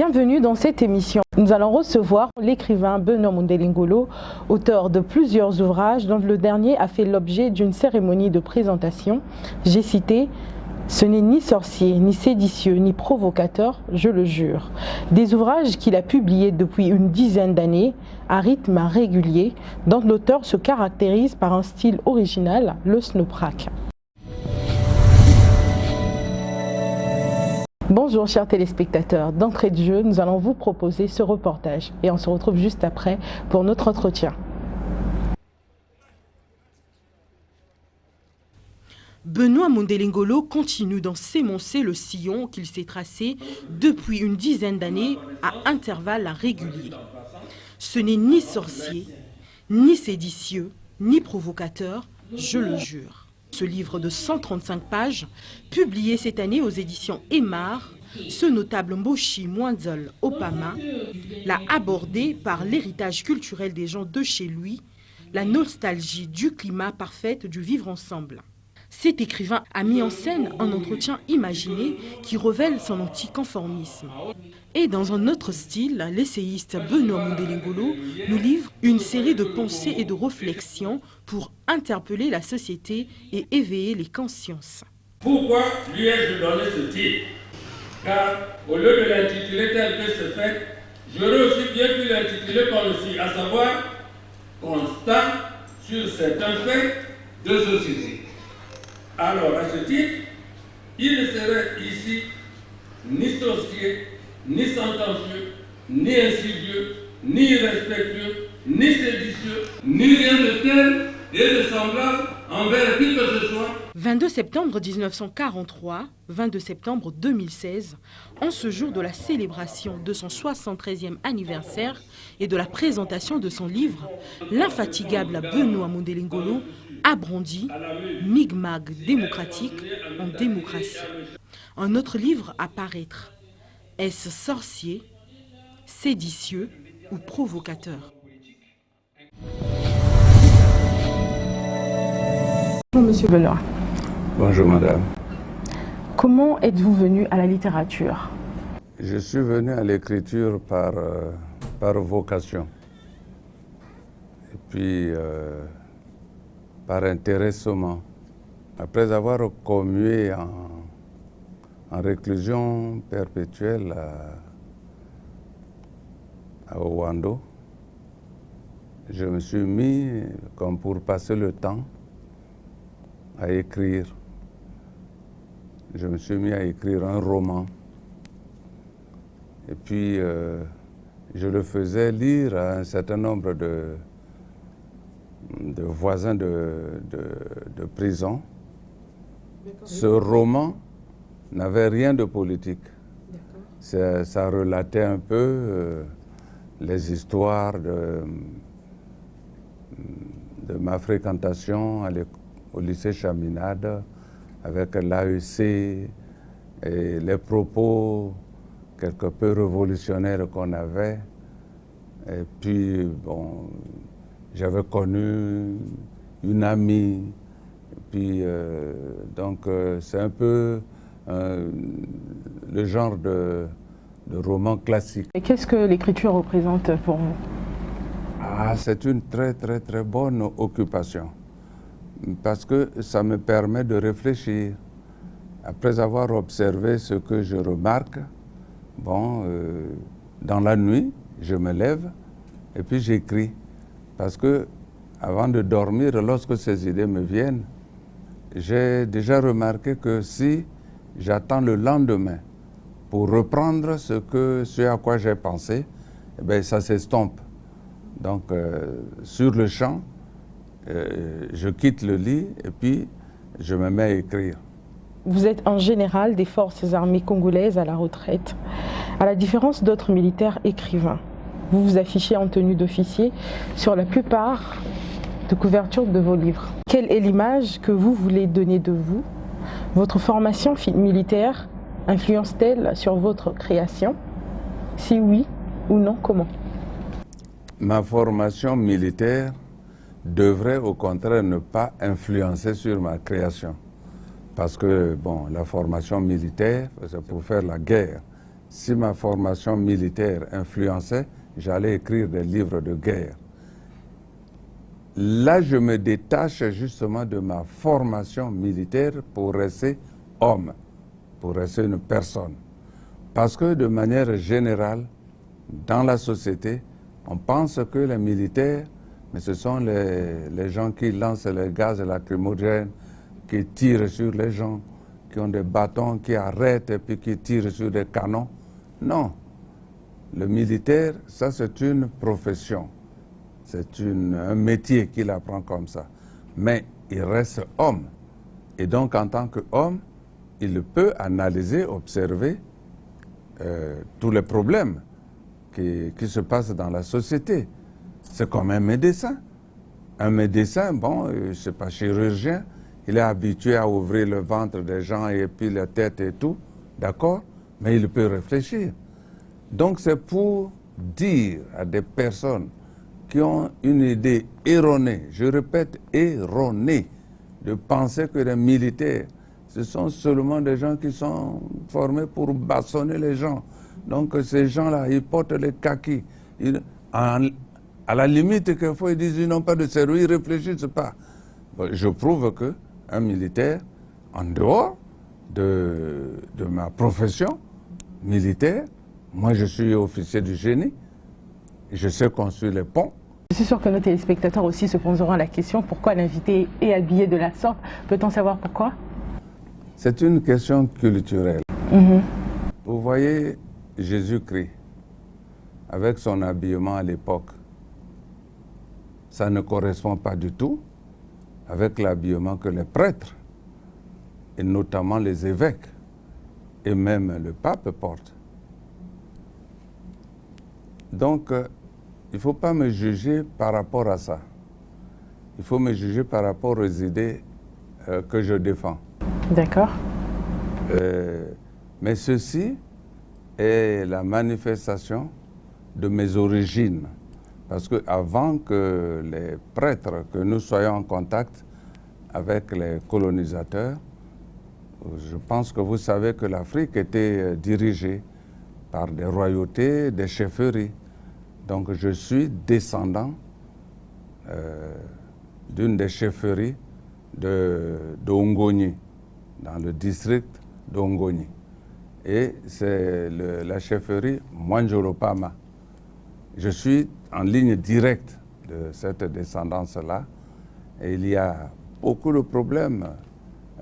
Bienvenue dans cette émission. Nous allons recevoir l'écrivain Benoît Mondele Ngolo, auteur de plusieurs ouvrages dont le dernier a fait l'objet d'une cérémonie de présentation. J'ai cité « Ce n'est ni sorcier, ni séditieux, ni provocateur, je le jure ». Des ouvrages qu'il a publiés depuis une dizaine d'années à rythme régulier, dont l'auteur se caractérise par un style original, le snowprack. Bonjour chers téléspectateurs, d'entrée de jeu, nous allons vous proposer ce reportage et on se retrouve juste après pour notre entretien. Benoît Mondele Ngolo continue d'en s'émoncer le sillon qu'il s'est tracé depuis une dizaine d'années à intervalles réguliers. Ce n'est ni sorcier, ni séditieux, ni provocateur, je le jure. Ce livre de 135 pages, publié cette année aux éditions Emar, ce notable Mboshi Mwanzol Opama l'a abordé par l'héritage culturel des gens de chez lui, la nostalgie du climat parfait du vivre ensemble. Cet écrivain a mis en scène un entretien imaginé qui révèle son anticonformisme. Et dans un autre style, l'essayiste Benoît Mondele Ngolo nous livre une série de pensées et de réflexions pour interpeller la société et éveiller les consciences. Pourquoi lui ai-je donné ce titre? Car au lieu de l'intituler tel que c'est fait, j'aurais aussi bien pu l'intituler par le ci, à savoir constat sur certains faits de société. Alors à ce titre, il ne serait ici ni sorcier, ni sentencieux, ni insidieux, ni irrespectueux, ni séditieux, ni rien de tel et de semblable envers qui que ce soit. 22 septembre 1943, 22 septembre 2016, en ce jour de la célébration de son 73e anniversaire et de la présentation de son livre, l'infatigable Benoît Mondele Ngolo a brandi Micmac démocratique en démocratie. Un autre livre à paraître. Est-ce sorcier, séditieux ou provocateur? Bonjour Monsieur Benoît. Bonjour Madame. Comment êtes-vous venu à la littérature? Je suis venu à l'écriture par vocation. Et puis par intéressement. Après avoir commué en réclusion perpétuelle à Owando, je me suis mis, comme pour passer le temps, à écrire. Je me suis mis à écrire un roman. Et puis, je le faisais lire à un certain nombre de voisins de prison. Ce roman n'avait rien de politique. Ça relatait un peu les histoires de ma fréquentation au lycée Chaminade avec l'AEC et les propos quelque peu révolutionnaires qu'on avait. Et puis, bon, j'avais connu une amie. Et puis, donc, c'est un peu le genre de roman classique. Et qu'est-ce que l'écriture représente pour vous? C'est une très, très, très bonne occupation. Parce que ça me permet de réfléchir. Après avoir observé ce que je remarque, bon, dans la nuit, je me lève et puis j'écris. Parce que avant de dormir, lorsque ces idées me viennent, j'ai déjà remarqué que si j'attends le lendemain pour reprendre ce à quoi j'ai pensé, eh bien, ça s'estompe. Donc, sur le champ, je quitte le lit et puis je me mets à écrire. Vous êtes un général des forces armées congolaises à la retraite. À la différence d'autres militaires écrivains, vous vous affichez en tenue d'officier sur la plupart de couvertures de vos livres. Quelle est l'image que vous voulez donner de vous? Votre formation militaire influence-t-elle sur votre création? Si oui ou non, comment? Ma formation militaire devrait au contraire ne pas influencer sur ma création. Parce que bon, la formation militaire, c'est pour faire la guerre. si ma formation militaire influençait, j'allais écrire des livres de guerre. Là, je me détache justement de ma formation militaire pour rester homme, pour rester une personne. Parce que de manière générale, dans la société, on pense que les militaires, mais ce sont les gens qui lancent les gaz lacrymogènes, qui tirent sur les gens, qui ont des bâtons, qui arrêtent et puis qui tirent sur des canons. Non. Le militaire, ça c'est une profession. C'est un métier qu'il apprend comme ça. Mais il reste homme. Et donc en tant qu'homme, il peut analyser, observer tous les problèmes qui se passent dans la société. C'est comme un médecin. Un médecin, bon, c'est pas chirurgien, il est habitué à ouvrir le ventre des gens et puis la tête et tout, d'accord? Mais il peut réfléchir. Donc c'est pour dire à des personnes qui ont une idée erronée, je répète erronée, de penser que les militaires, ce sont seulement des gens qui sont formés pour bâtonner les gens. Donc ces gens-là, ils portent les kakis. À la limite, quelquefois, ils disent qu'ils n'ont pas de cerveau, ils ne réfléchissent pas. Bon, je prouve qu'un militaire, en dehors de ma profession militaire, moi je suis officier du génie, je sais construire les ponts. Je suis sûr que nos téléspectateurs aussi se poseront la question pourquoi l'invité est habillé de la sorte. Peut-on savoir pourquoi? C'est une question culturelle. Vous voyez Jésus-Christ, avec son habillement à l'époque, ça ne correspond pas du tout avec l'habillement que les prêtres, et notamment les évêques, et même le pape portent. Donc, il ne faut pas me juger par rapport à ça. Il faut me juger par rapport aux idées que je défends. D'accord. Mais ceci est la manifestation de mes origines. Parce qu'avant que les prêtres, que nous soyons en contact avec les colonisateurs, je pense que vous savez que l'Afrique était dirigée par des royautés, des chefferies. Donc je suis descendant d'une des chefferies de Ngoni, dans le district de Ngoni. Et c'est la chefferie Mwanjoropama. Je suis en ligne directe de cette descendance-là. Et il y a beaucoup de problèmes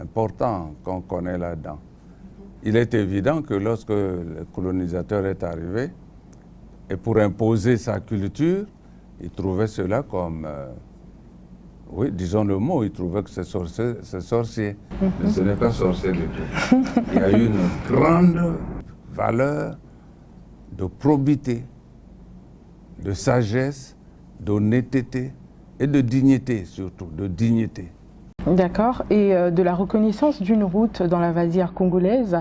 importants qu'on connaît là-dedans. Il est évident que lorsque le colonisateur est arrivé, et pour imposer sa culture, il trouvait cela comme, oui, disons le mot, il trouvait que c'est sorcier. Mais ce n'est pas sorcier du tout. Il y a eu une grande valeur de probité, de sagesse, d'honnêteté et de dignité surtout, de dignité. D'accord. Et de la reconnaissance d'une route dans la vasière congolaise,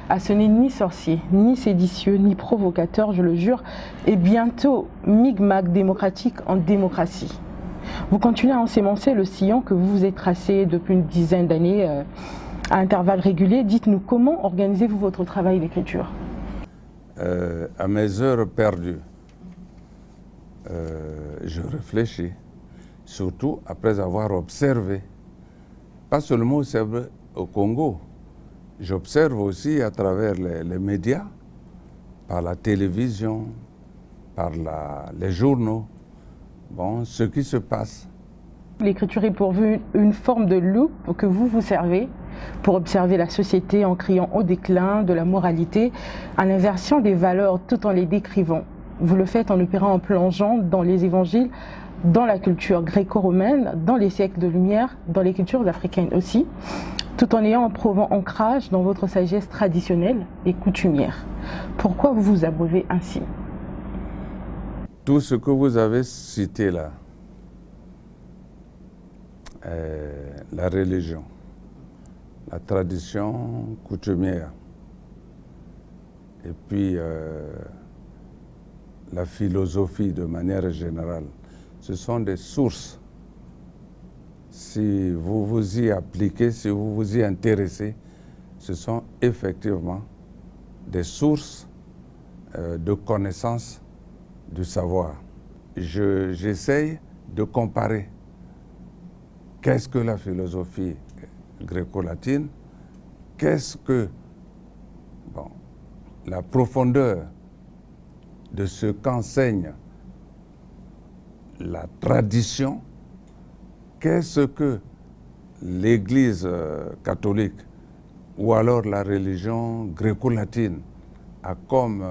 à ce n'est ni sorcier, ni séditieux, ni provocateur, je le jure, et bientôt micmac démocratique en démocratie. Vous continuez à ensemencer le sillon que vous vous êtes tracé depuis une dizaine d'années à intervalles réguliers. Dites-nous, comment organisez-vous votre travail d'écriture? À mes heures perdues, je réfléchis, surtout après avoir observé. Pas seulement au Congo, j'observe aussi à travers les médias, par la télévision, par les journaux, bon, ce qui se passe. L'écriture est pour vous une forme de loupe que vous vous servez pour observer la société en criant au déclin de la moralité, à l'inversion des valeurs tout en les décrivant. Vous le faites en opérant en plongeant dans les évangiles, dans la culture gréco-romaine, dans les siècles de lumière, dans les cultures africaines aussi, tout en ayant un profond ancrage dans votre sagesse traditionnelle et coutumière. Pourquoi vous vous abreuvez ainsi? Tout ce que vous avez cité là, la religion, la tradition coutumière, et puis la philosophie de manière générale, ce sont des sources. Si vous vous y appliquez, si vous vous y intéressez, ce sont effectivement des sources de connaissance du savoir. J'essaye de comparer qu'est-ce que la philosophie gréco-latine, qu'est-ce que la profondeur de ce qu'enseigne la tradition, qu'est-ce que l'Église catholique ou alors la religion gréco-latine a comme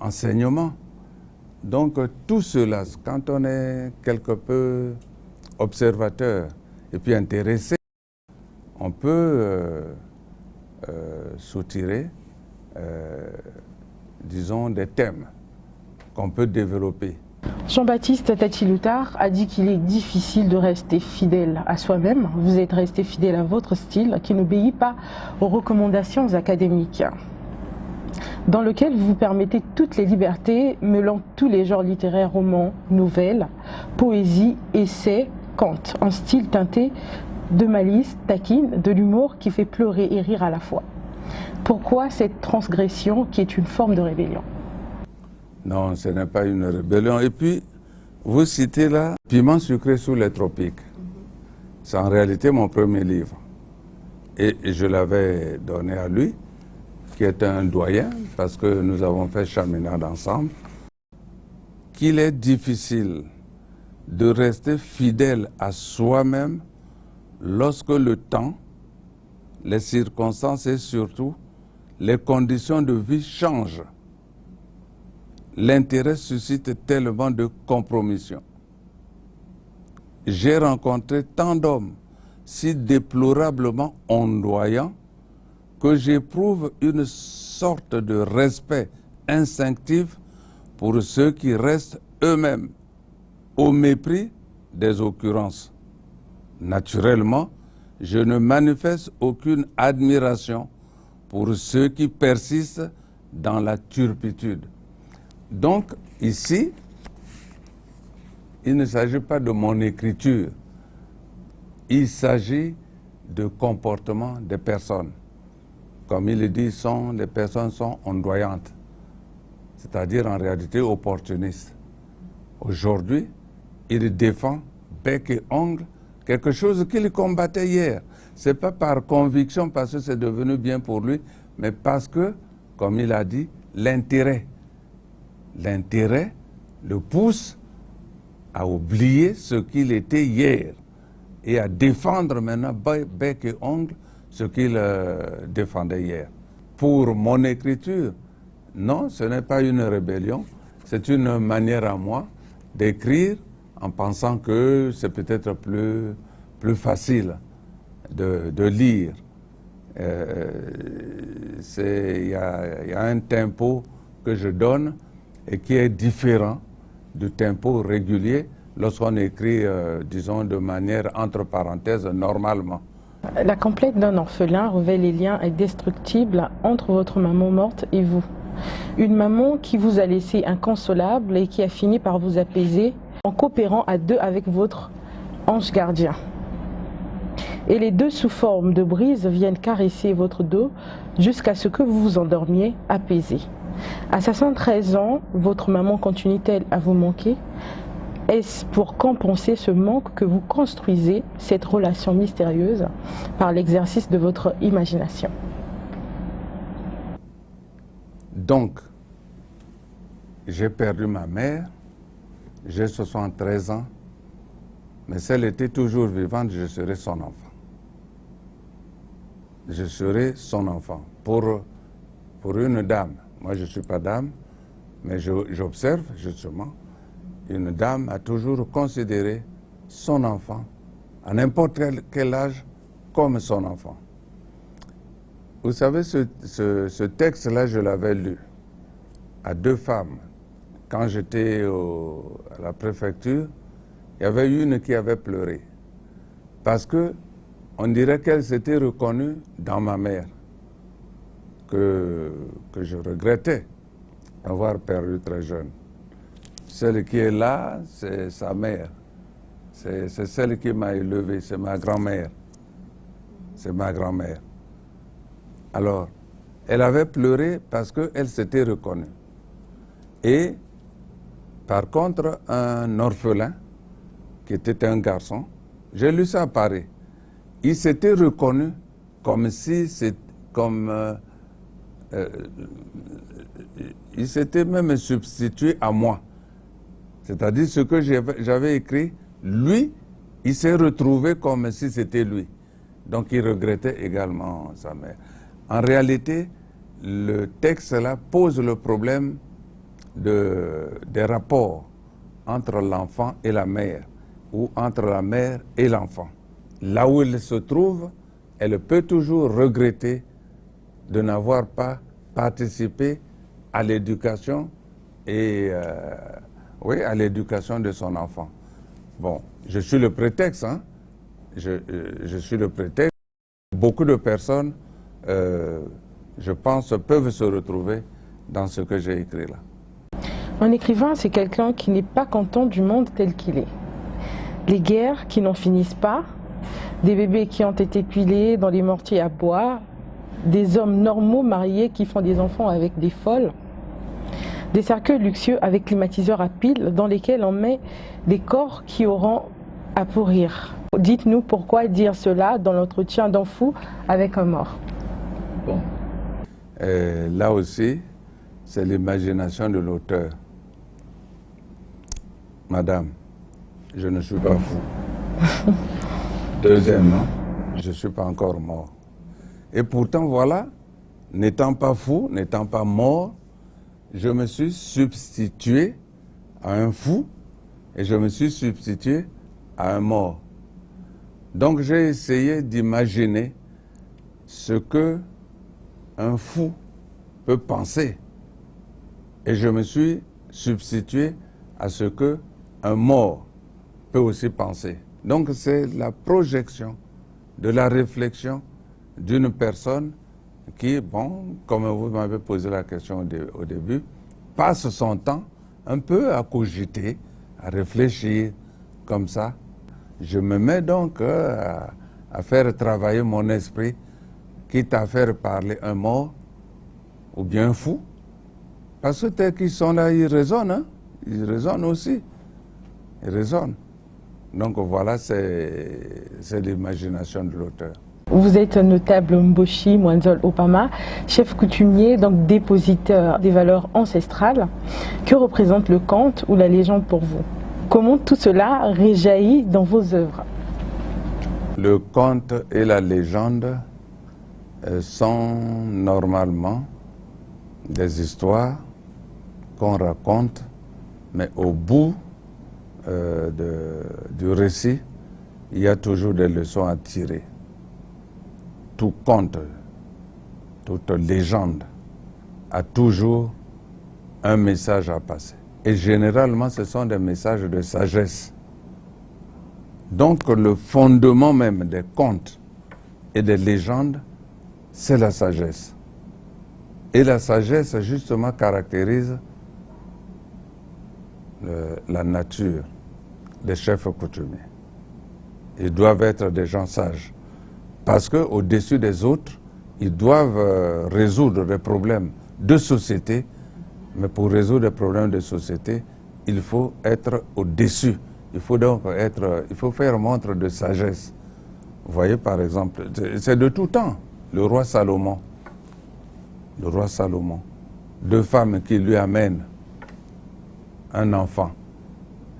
enseignement. Donc tout cela, quand on est quelque peu observateur et puis intéressé, on peut soutirer, disons, des thèmes qu'on peut développer. Jean-Baptiste Tati-Loutard a dit qu'il est difficile de rester fidèle à soi-même. Vous êtes resté fidèle à votre style qui n'obéit pas aux recommandations académiques, dans lequel vous vous permettez toutes les libertés, mêlant tous les genres littéraires, romans, nouvelles, poésie, essais, contes, en style teinté de malice, taquine, de l'humour qui fait pleurer et rire à la fois. Pourquoi cette transgression qui est une forme de rébellion? Non, ce n'est pas une rébellion. Et puis, vous citez là Piment sucré sous les tropiques. C'est en réalité mon premier livre. Et je l'avais donné à lui, qui est un doyen, parce que nous avons fait Chaminade ensemble, qu'il est difficile de rester fidèle à soi-même lorsque le temps, les circonstances et surtout les conditions de vie changent. L'intérêt suscite tellement de compromissions. J'ai rencontré tant d'hommes si déplorablement ondoyants que j'éprouve une sorte de respect instinctif pour ceux qui restent eux-mêmes, au mépris des occurrences. Naturellement, je ne manifeste aucune admiration pour ceux qui persistent dans la turpitude. Donc, ici, il ne s'agit pas de mon écriture, il s'agit de comportement des personnes. Comme il le dit, les personnes sont ondoyantes, c'est-à-dire en réalité opportunistes. Aujourd'hui, il défend bec et ongle quelque chose qu'il combattait hier. Ce n'est pas par conviction, parce que c'est devenu bien pour lui, mais parce que, comme il a dit, l'intérêt le pousse à oublier ce qu'il était hier et à défendre maintenant bec et ongle ce qu'il défendait hier. Pour mon écriture, non, ce n'est pas une rébellion, c'est une manière à moi d'écrire en pensant que c'est peut-être plus facile de lire. Il y a un tempo que je donne et qui est différent du tempo régulier lorsqu'on écrit, disons, de manière entre parenthèses, normalement. La complète d'un orphelin révèle les liens indestructibles entre votre maman morte et vous. Une maman qui vous a laissé inconsolable et qui a fini par vous apaiser en coopérant à deux avec votre ange gardien. Et les deux, sous forme de brise, viennent caresser votre dos jusqu'à ce que vous vous endormiez apaisé. À 73 ans, votre maman continue-t-elle à vous manquer? Est-ce pour compenser ce manque que vous construisez cette relation mystérieuse par l'exercice de votre imagination? Donc, j'ai perdu ma mère, j'ai 73 ans, mais si elle était toujours vivante, je serais son enfant. Je serais son enfant pour une dame. Moi, je ne suis pas dame, mais j'observe justement, une dame a toujours considéré son enfant, à n'importe quel âge, comme son enfant. Vous savez, ce texte-là, je l'avais lu à deux femmes. Quand j'étais à la préfecture, il y avait une qui avait pleuré. Parce que on dirait qu'elle s'était reconnue dans ma mère, que je regrettais avoir perdu très jeune. Celle qui est là, c'est sa mère. C'est celle qui m'a élevé, c'est ma grand-mère. C'est ma grand-mère. Alors, Elle avait pleuré parce qu'elle s'était reconnue. Et par contre, un orphelin, qui était un garçon, j'ai lu ça à Paris, il s'était reconnu comme si c'est il s'était même substitué à moi. C'est-à-dire ce que j'avais écrit, lui, il s'est retrouvé comme si c'était lui. Donc il regrettait également sa mère. En réalité, le texte-là pose le problème des rapports entre l'enfant et la mère, ou entre la mère et l'enfant. Là où elle se trouve, elle peut toujours regretter de n'avoir pas participé à l'éducation à l'éducation de son enfant. Bon, je suis le prétexte, hein. Je suis le prétexte. Beaucoup de personnes, je pense, peuvent se retrouver dans ce que j'ai écrit là. Un écrivain, c'est quelqu'un qui n'est pas content du monde tel qu'il est. Les guerres qui n'en finissent pas, des bébés qui ont été tuilés dans les mortiers à bois, des hommes normaux mariés qui font des enfants avec des folles, des cercueils luxueux avec climatiseurs à piles dans lesquels on met des corps qui auront à pourrir. Dites-nous pourquoi dire cela dans l'entretien d'un fou avec un mort. Bon. Là aussi, c'est l'imagination de l'auteur. Madame, je ne suis pas fou. Deuxièmement, je ne suis pas encore mort. Et pourtant, voilà, n'étant pas fou, n'étant pas mort, je me suis substitué à un fou et je me suis substitué à un mort. Donc j'ai essayé d'imaginer ce que un fou peut penser. Et je me suis substitué à ce que un mort peut aussi penser. Donc c'est la projection de la réflexion d'une personne qui, bon, comme vous m'avez posé la question au début, passe son temps un peu à cogiter, à réfléchir comme ça. Je me mets donc à faire travailler mon esprit, quitte à faire parler un mort ou bien un fou. Parce que tel qu'ils sont là, ils raisonnent, hein? Ils raisonnent aussi. Ils raisonnent. Donc voilà, c'est l'imagination de l'auteur. Vous êtes un notable Mboshi Mwanzol Opama, chef coutumier, donc dépositeur des valeurs ancestrales. Que représente le conte ou la légende pour vous? Comment tout cela réjaillit dans vos œuvres? Le conte et la légende sont normalement des histoires qu'on raconte, mais au bout du récit, il y a toujours des leçons à tirer. Tout conte, toute légende a toujours un message à passer. Et généralement, ce sont des messages de sagesse. Donc, le fondement même des contes et des légendes, c'est la sagesse. Et la sagesse, justement, caractérise la nature des chefs coutumiers. Ils doivent être des gens sages. Parce qu'au-dessus des autres, ils doivent résoudre des problèmes de société. Mais pour résoudre des problèmes de société, il faut être au-dessus. Il faut donc faire montre de sagesse. Vous voyez, par exemple, c'est de tout temps. Le roi Salomon, deux femmes qui lui amènent un enfant.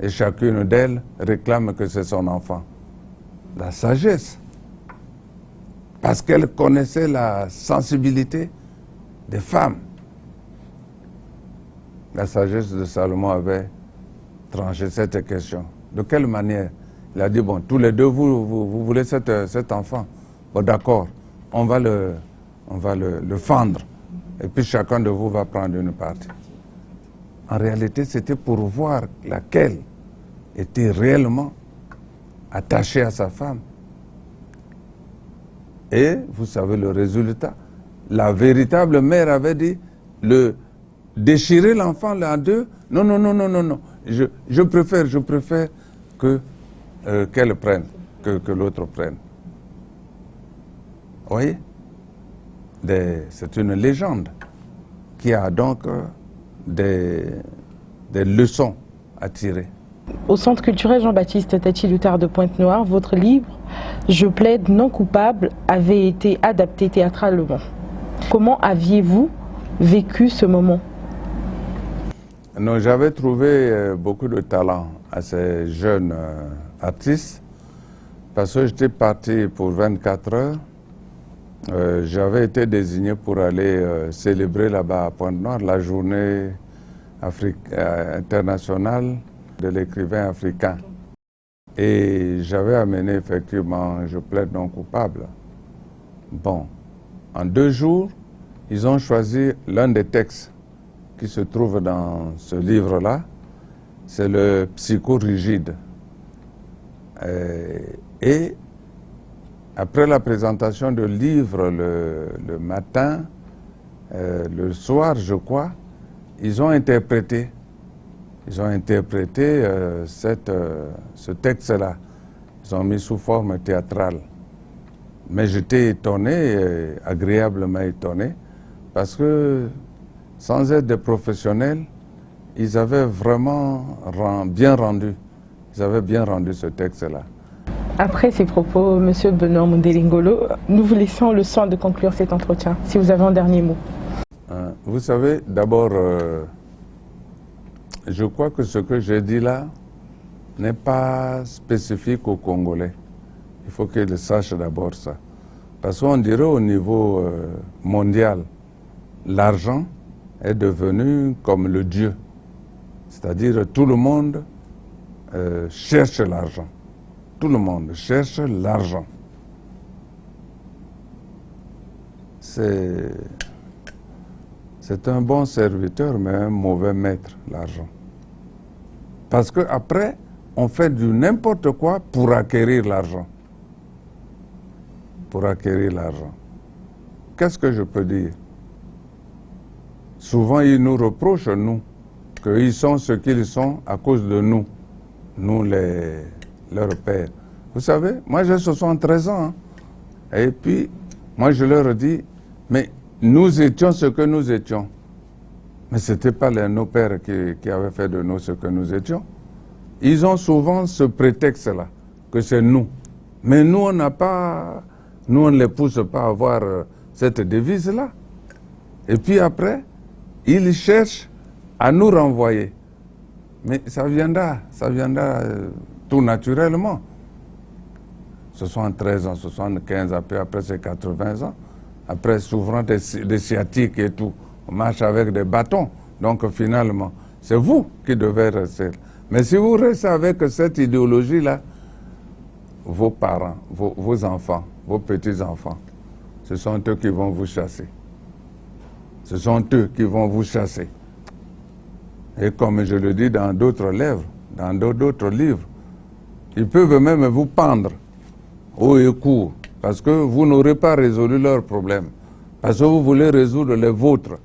Et chacune d'elles réclame que c'est son enfant. La sagesse. Parce qu'elle connaissait la sensibilité des femmes. La sagesse de Salomon avait tranché cette question. De quelle manière? Il a dit, bon, tous les deux, vous voulez cet enfant. Bon, d'accord, on va le fendre. Et puis chacun de vous va prendre une partie. En réalité, c'était pour voir laquelle était réellement attachée à sa femme. Et vous savez le résultat. La véritable mère avait dit, déchirer l'enfant en deux, non. Je préfère qu'elle prenne, que l'autre prenne. Vous voyez? c'est une légende qui a donc des leçons à tirer. Au Centre culturel Jean-Baptiste Tati-Lutar de Pointe-Noire, votre livre « Je plaide non coupable » avait été adapté théâtralement. Comment aviez-vous vécu ce moment? Non, j'avais trouvé beaucoup de talent à ces jeunes artistes parce que j'étais parti pour 24 heures. J'avais été désigné pour aller célébrer là-bas à Pointe-Noire la journée internationale de l'écrivain africain. Et j'avais amené effectivement « Je plaide non coupable ». Bon, en 2 jours, ils ont choisi l'un des textes qui se trouve dans ce livre-là, c'est le psychorigide. Et après la présentation du livre le matin, le soir, je crois, ils ont interprété ce texte-là. Ils ont mis sous forme théâtrale. Mais j'étais étonné, agréablement étonné, parce que sans être des professionnels, ils avaient vraiment bien rendu ce texte-là. Après ces propos, M. Benoît Mondelingolo, nous vous laissons le soin de conclure cet entretien, si vous avez un dernier mot. Vous savez, d'abord, je crois que ce que j'ai dit là n'est pas spécifique aux Congolais. Il faut qu'ils sachent d'abord ça. Parce qu'on dirait au niveau mondial, l'argent est devenu comme le Dieu. C'est-à-dire tout le monde cherche l'argent. Tout le monde cherche l'argent. C'est un bon serviteur, mais un mauvais maître, l'argent. Parce qu'après, on fait du n'importe quoi pour acquérir l'argent. Pour acquérir l'argent. Qu'est-ce que je peux dire? Souvent, ils nous reprochent, nous, qu'ils sont ce qu'ils sont à cause de nous, leurs pères. Vous savez, moi j'ai 73 ans, hein, et puis, moi je leur dis, mais nous étions ce que nous étions. Mais ce n'était pas nos pères qui avaient fait de nous ce que nous étions. Ils ont souvent ce prétexte-là, que c'est nous. Mais nous, on ne les pousse pas à avoir cette devise-là. Et puis après, ils cherchent à nous renvoyer. Mais ça viendra tout naturellement. 73 ans, 75, après c'est 80 ans. Après, souvent des sciatiques et tout. On marche avec des bâtons. Donc finalement, c'est vous qui devez rester. Mais si vous restez avec cette idéologie-là, vos parents, vos enfants, vos petits-enfants, ce sont eux qui vont vous chasser. Ce sont eux qui vont vous chasser. Et comme je le dis dans d'autres livres, ils peuvent même vous pendre haut et court, parce que vous n'aurez pas résolu leurs problèmes, parce que vous voulez résoudre les vôtres.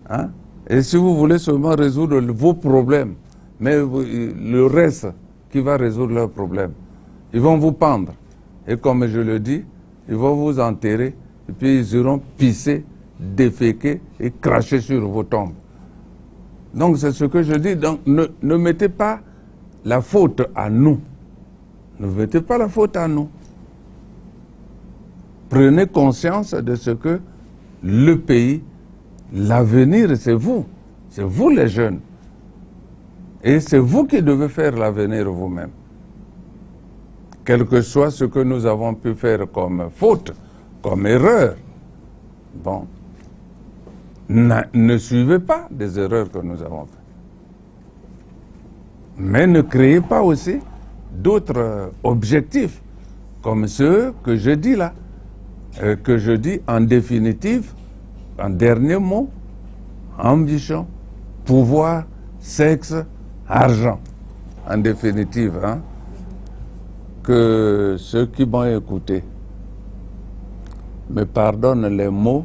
Hein? Et si vous voulez seulement résoudre vos problèmes, mais le reste qui va résoudre leurs problèmes, ils vont vous pendre. Et comme je le dis, ils vont vous enterrer, et puis ils iront pisser, déféquer et cracher sur vos tombes. Donc c'est ce que je dis, donc ne mettez pas la faute à nous. Ne mettez pas la faute à nous. Prenez conscience de ce que le pays, l'avenir, c'est vous les jeunes. Et c'est vous qui devez faire l'avenir vous-même. Quel que soit ce que nous avons pu faire comme faute, comme erreur, bon, ne suivez pas des erreurs que nous avons faites. Mais ne créez pas aussi d'autres objectifs, comme ceux que je dis là, que je dis en définitive, en dernier mot, ambition, pouvoir, sexe, argent. En définitive, hein, que ceux qui m'ont écouté me pardonnent les mots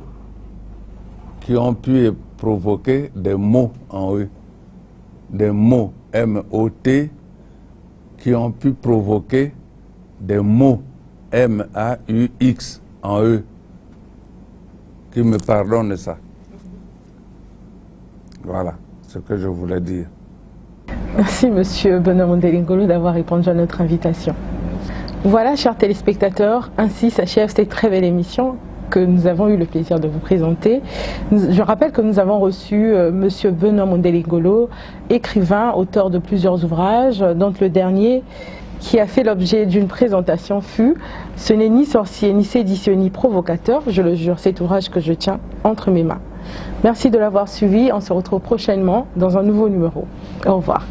qui ont pu provoquer des mots en eux, des mots M-O-T qui ont pu provoquer des mots M-A-U-X en eux. qu'il me pardonne ça. Voilà ce que je voulais dire. Merci Monsieur Benoît Mondélé Ngolo d'avoir répondu à notre invitation. Voilà, chers téléspectateurs, ainsi s'achève cette très belle émission que nous avons eu le plaisir de vous présenter. Je rappelle que nous avons reçu Monsieur Benoît Mondélé Ngolo, écrivain, auteur de plusieurs ouvrages, dont le dernier qui a fait l'objet d'une présentation fut « Ce n'est ni sorcier, ni séditieux, ni provocateur », je le jure, cet ouvrage que je tiens entre mes mains. Merci de l'avoir suivi, on se retrouve prochainement dans un nouveau numéro. Au revoir.